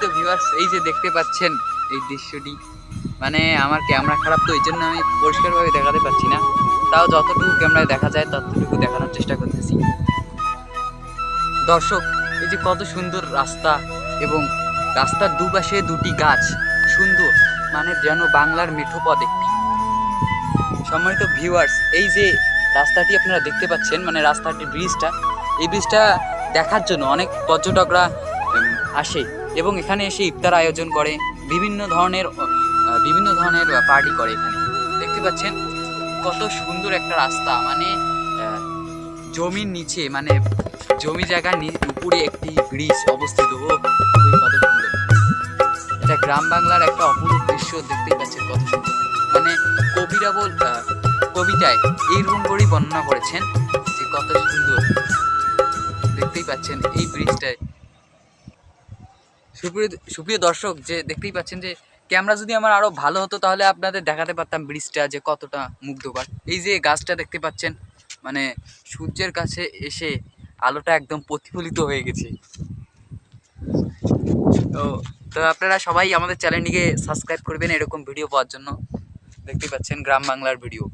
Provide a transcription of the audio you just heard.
সম্মানিত ভিউয়ার্স, এই যে দেখতে পাচ্ছেন এই দৃশ্যটি, মানে আমার ক্যামেরা খারাপ তো এই জন্য আমি পরিষ্কারভাবে দেখাতে পারছি না, তাও যতটুকু ক্যামেরায় দেখা যায় ততটুকু দেখানোর চেষ্টা করতেছি। দর্শক, এই যে কত সুন্দর রাস্তা এবং রাস্তার দুপাশে দুটি গাছ, সুন্দর, মানে যেন বাংলার মেঠোপথ একটি। সম্মানিত ভিউয়ার্স, এই যে রাস্তাটি আপনারা দেখতে পাচ্ছেন, মানে রাস্তাটি ব্রিজটা, এই ব্রিজটা দেখার জন্য অনেক পর্যটকরা আসে এবং এখানে এসে ইফতার আয়োজন করে, বিভিন্ন ধরনের পার্টি করে। এখানে দেখতে পাচ্ছেন কত সুন্দর একটা রাস্তা, মানে জমির নিচে, মানে জমি জায়গার উপরে একটি ব্রিজ অবস্থিত। ও কত সুন্দর! এটা গ্রাম বাংলার একটা অপরূপ দৃশ্য, দেখতেই পাচ্ছেন কত সুন্দর। মানে কবিরা কবিতায় এইরকম করেই বর্ণনা করেছেন যে কত সুন্দর, দেখতেই পাচ্ছেন এই ব্রিজটায়। সুপ্রিয় দর্শক, যে দেখতেই পাচ্ছেন যে ক্যামেরা যদি আমার আরো ভালো হতো তাহলে আপনাদের দেখাতে পারতাম ব্রিজটা যে কতটা মুগ্ধকর। এই যে গাছটা দেখতে পাচ্ছেন, মানে সূর্যের কাছে এসে আলোটা একদম প্রতিফলিত হয়ে গেছে। তো তো আপনারা সবাই আমাদের চ্যানেলটিকে সাবস্ক্রাইব করবেন এরকম ভিডিও পাওয়ার জন্য। দেখতেই পাচ্ছেন গ্রাম বাংলার ভিডিও।